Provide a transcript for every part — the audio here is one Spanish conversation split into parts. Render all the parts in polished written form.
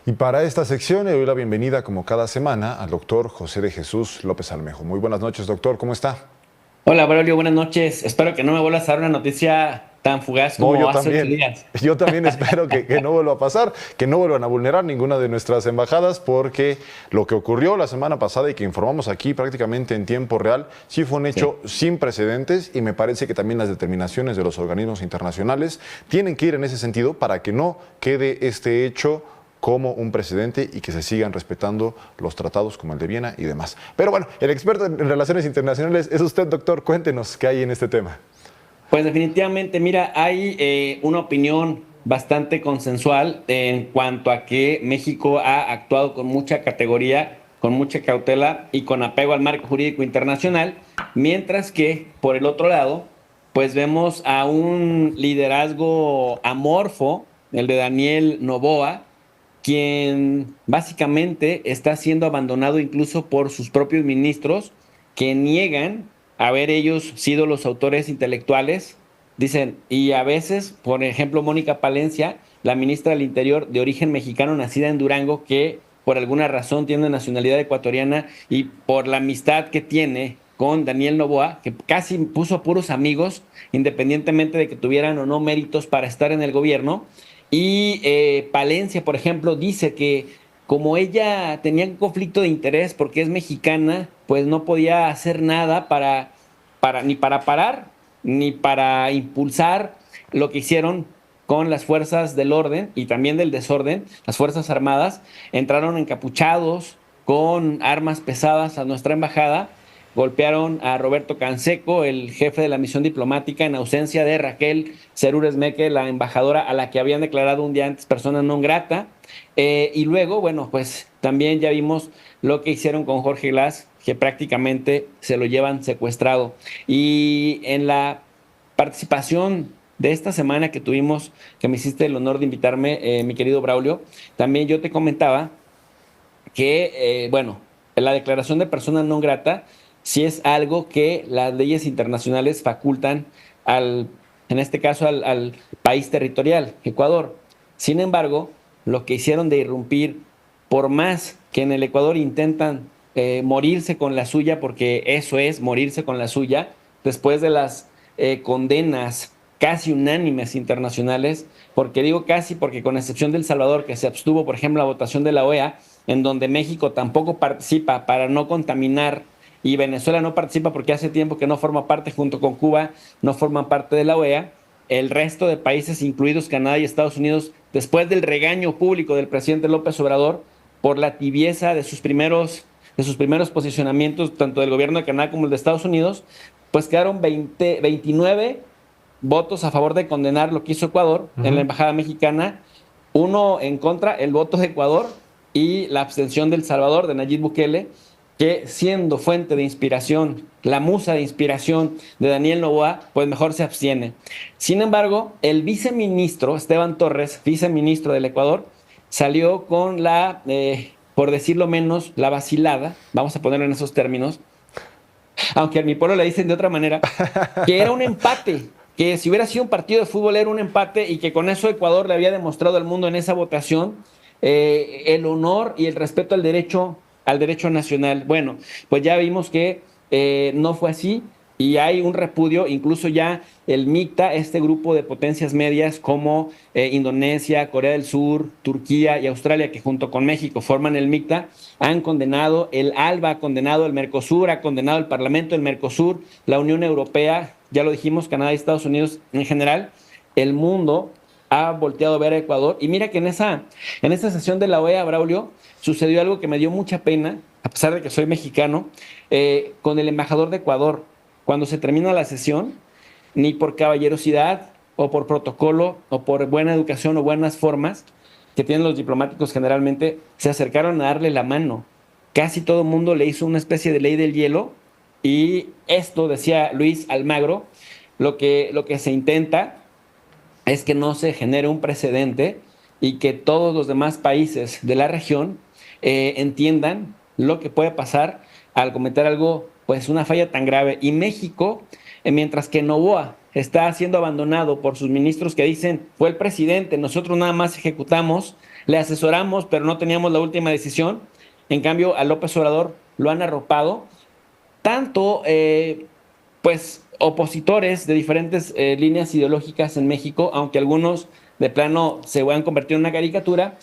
Y para esta sección le doy la bienvenida, como cada semana, al doctor José de Jesús López Almejo. Muy buenas noches, doctor, ¿cómo está? Hola, Braulio, buenas noches. Espero que no me vuelvas a dar una noticia tan fugaz No, como yo hace ocho también. días. Yo también espero que no vuelva a pasar, que no vuelvan a vulnerar ninguna de nuestras embajadas, porque lo que ocurrió la semana pasada y que informamos aquí prácticamente en tiempo real, sí fue un Sí. hecho sin precedentes y me parece que también las determinaciones de los organismos internacionales tienen que ir en ese sentido para que no quede este hecho como un precedente y que se sigan respetando los tratados como el de Viena y demás. Pero bueno, el experto en relaciones internacionales es usted, doctor. Cuéntenos qué hay en este tema. Pues definitivamente, mira, hay una opinión bastante consensual en cuanto a que México ha actuado con mucha categoría, con mucha cautela y con apego al marco jurídico internacional, mientras que por el otro lado, pues vemos a un liderazgo amorfo, el de Daniel Noboa, quien básicamente está siendo abandonado incluso por sus propios ministros que niegan haber ellos sido los autores intelectuales. Dicen, y a veces, por ejemplo, Mónica Palencia, la ministra del Interior de origen mexicano, nacida en Durango, que por alguna razón tiene nacionalidad ecuatoriana y por la amistad que tiene con Daniel Noboa, que casi puso a puros amigos, independientemente de que tuvieran o no méritos para estar en el gobierno. Y Palencia, por ejemplo, dice que como ella tenía un conflicto de interés porque es mexicana, pues no podía hacer nada ni para parar, ni para impulsar lo que hicieron con las fuerzas del orden y también del desorden. Las fuerzas armadas entraron encapuchados con armas pesadas a nuestra embajada, golpearon a Roberto Canseco, el jefe de la misión diplomática, en ausencia de Raquel Cerúres Meque, la embajadora a la que habían declarado un día antes persona non grata. Y luego, bueno, pues también ya vimos lo que hicieron con Jorge Glass, que prácticamente se lo llevan secuestrado. Y en la participación de esta semana que tuvimos, que me hiciste el honor de invitarme, mi querido Braulio, también yo te comentaba que, bueno, la declaración de persona non grata sí es algo que las leyes internacionales facultan en este caso, al país territorial, Ecuador. Sin embargo, lo que hicieron de irrumpir, por más que en el Ecuador intentan morirse con la suya, porque eso es morirse con la suya, después de las condenas casi unánimes internacionales, porque digo casi porque con excepción de El Salvador, que se abstuvo, por ejemplo, la votación de la OEA, en donde México tampoco participa para no contaminar y Venezuela no participa porque hace tiempo que no forma parte, junto con Cuba, no forman parte de la OEA. El resto de países, incluidos Canadá y Estados Unidos, después del regaño público del presidente López Obrador por la tibieza de sus primeros posicionamientos, tanto del gobierno de Canadá como el de Estados Unidos, pues quedaron 29 votos a favor de condenar lo que hizo Ecuador en la Ujú. embajada mexicana, uno en contra, el voto de Ecuador y la abstención del Salvador, de Nayib Bukele, que siendo fuente de inspiración, la musa de inspiración de Daniel Noboa, pues mejor se abstiene. Sin embargo, el viceministro Esteban Torres, viceministro del Ecuador, salió con por decirlo menos, la vacilada, vamos a ponerlo en esos términos, aunque a mi pueblo le dicen de otra manera, que era un empate, que si hubiera sido un partido de fútbol era un empate y que con eso Ecuador le había demostrado al mundo en esa votación el honor y el respeto al derecho nacional. Bueno, pues ya vimos que no fue así y hay un repudio, incluso ya el MICTA, este grupo de potencias medias como Indonesia, Corea del Sur, Turquía y Australia, que junto con México forman el MICTA, han condenado, el ALBA ha condenado, el Mercosur ha condenado, el Parlamento del Mercosur, la Unión Europea, ya lo dijimos, Canadá y Estados Unidos en general, el mundo ha volteado a ver a Ecuador. Y mira que en esa sesión de la OEA, Braulio, sucedió algo que me dio mucha pena, a pesar de que soy mexicano, con el embajador de Ecuador. Cuando se termina la sesión, ni por caballerosidad o por protocolo o por buena educación o buenas formas que tienen los diplomáticos generalmente, se acercaron a darle la mano. Casi todo el mundo le hizo una especie de ley del hielo y esto, decía Luis Almagro, lo que se intenta es que no se genere un precedente y que todos los demás países de la región entiendan lo que puede pasar al cometer algo, pues una falla tan grave. Y México, mientras que Novoa está siendo abandonado por sus ministros que dicen, fue el presidente, nosotros nada más ejecutamos, le asesoramos, pero no teníamos la última decisión. En cambio, a López Obrador lo han arropado tanto, pues, opositores de diferentes líneas ideológicas en México, aunque algunos de plano se han convertido en una caricatura.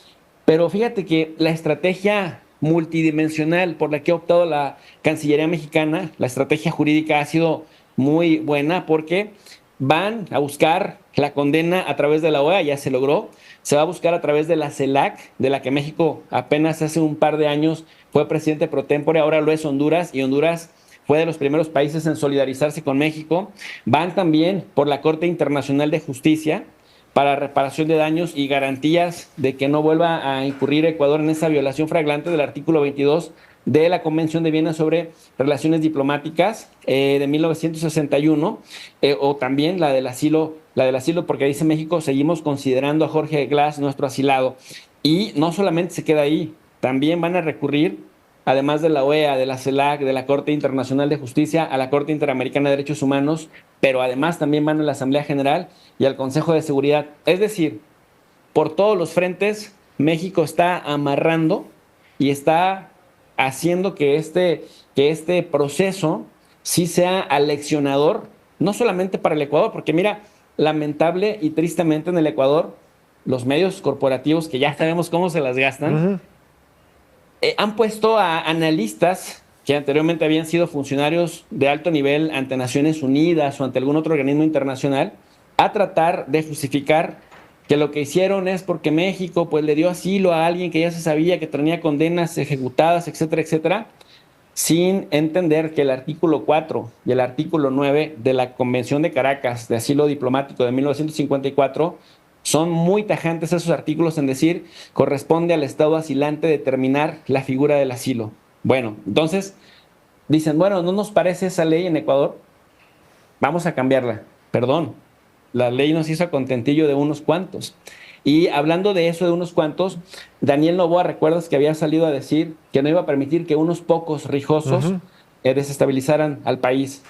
Pero fíjate que la estrategia multidimensional por la que ha optado la Cancillería mexicana, la estrategia jurídica ha sido muy buena porque van a buscar la condena a través de la OEA, ya se logró, se va a buscar a través de la CELAC, de la que México apenas hace un par de años fue presidente pro tempore, ahora lo es Honduras, y Honduras fue de los primeros países en solidarizarse con México. Van también por la Corte Internacional de Justicia para reparación de daños y garantías de que no vuelva a incurrir Ecuador en esa violación flagrante del artículo 22 de la Convención de Viena sobre Relaciones Diplomáticas de 1961, o también la del asilo, porque dice México, seguimos considerando a Jorge Glass nuestro asilado. Y no solamente se queda ahí, también van a recurrir, además de la OEA, de la CELAC, de la Corte Internacional de Justicia, a la Corte Interamericana de Derechos Humanos, pero además también van a la Asamblea General y al Consejo de Seguridad. Es decir, por todos los frentes, México está amarrando y está haciendo que este proceso sí sea aleccionador, no solamente para el Ecuador, porque mira, lamentable y tristemente en el Ecuador, los medios corporativos, que ya sabemos cómo se las gastan, han puesto a analistas que anteriormente habían sido funcionarios de alto nivel ante Naciones Unidas o ante algún otro organismo internacional a tratar de justificar que lo que hicieron es porque México pues le dio asilo a alguien que ya se sabía que tenía condenas ejecutadas, etcétera, etcétera, sin entender que el artículo 4 y el artículo 9 de la Convención de Caracas de Asilo Diplomático de 1954 son muy tajantes esos artículos en decir corresponde al Estado asilante determinar la figura del asilo. Bueno, entonces dicen, bueno, ¿no nos parece esa ley en Ecuador? Vamos a cambiarla. Perdón, la ley nos hizo a contentillo de unos cuantos. Y hablando de eso, de unos cuantos, Daniel Noboa, ¿recuerdas que había salido a decir que no iba a permitir que unos pocos rijosos desestabilizaran al país?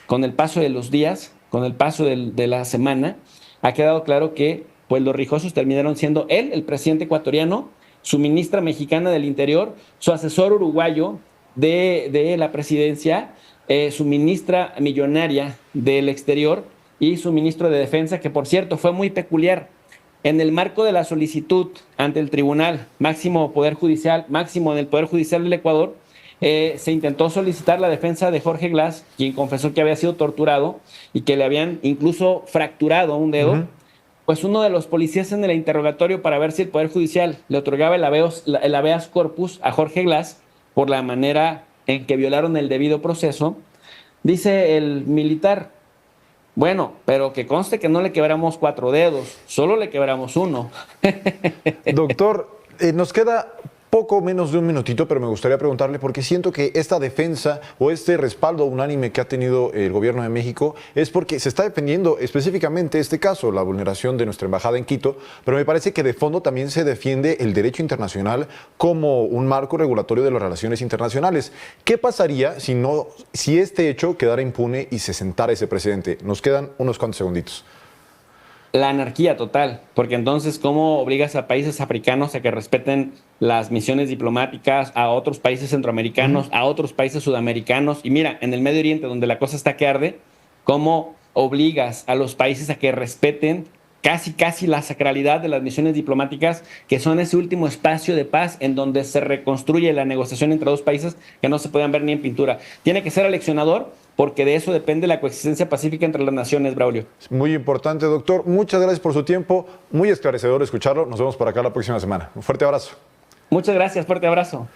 Con el paso de los días, con el paso de la semana, ha quedado claro que pues los rijosos terminaron siendo él, el presidente ecuatoriano, su ministra mexicana del Interior, su asesor uruguayo de la presidencia, su ministra millonaria del Exterior y su ministro de Defensa, que por cierto fue muy peculiar. En el marco de la solicitud ante el Tribunal Máximo en el Poder Judicial del Ecuador, se intentó solicitar la defensa de Jorge Glass, quien confesó que había sido torturado y que le habían incluso fracturado un dedo. Pues uno de los policías en el interrogatorio para ver si el Poder Judicial le otorgaba el habeas corpus a Jorge Glass por la manera en que violaron el debido proceso, dice el militar, bueno, pero que conste que no le quebramos 4 dedos, solo le quebramos 1. Doctor, nos queda poco menos de un minutito, pero me gustaría preguntarle, porque siento que esta defensa o este respaldo unánime que ha tenido el gobierno de México es porque se está defendiendo específicamente este caso, la vulneración de nuestra embajada en Quito, pero me parece que de fondo también se defiende el derecho internacional como un marco regulatorio de las relaciones internacionales. ¿Qué pasaría si este hecho quedara impune y se sentara ese precedente? Nos quedan unos cuantos segunditos. La anarquía total, porque entonces, ¿cómo obligas a países africanos a que respeten las misiones diplomáticas, a otros países centroamericanos, a otros países sudamericanos? Y mira, en el Medio Oriente, donde la cosa está que arde, ¿cómo obligas a los países a que respeten casi la sacralidad de las misiones diplomáticas, que son ese último espacio de paz en donde se reconstruye la negociación entre dos países que no se pueden ver ni en pintura? Tiene que ser aleccionador, porque de eso depende la coexistencia pacífica entre las naciones, Braulio. Muy importante, doctor. Muchas gracias por su tiempo. Muy esclarecedor escucharlo. Nos vemos por acá la próxima semana. Un fuerte abrazo. Muchas gracias. Fuerte abrazo.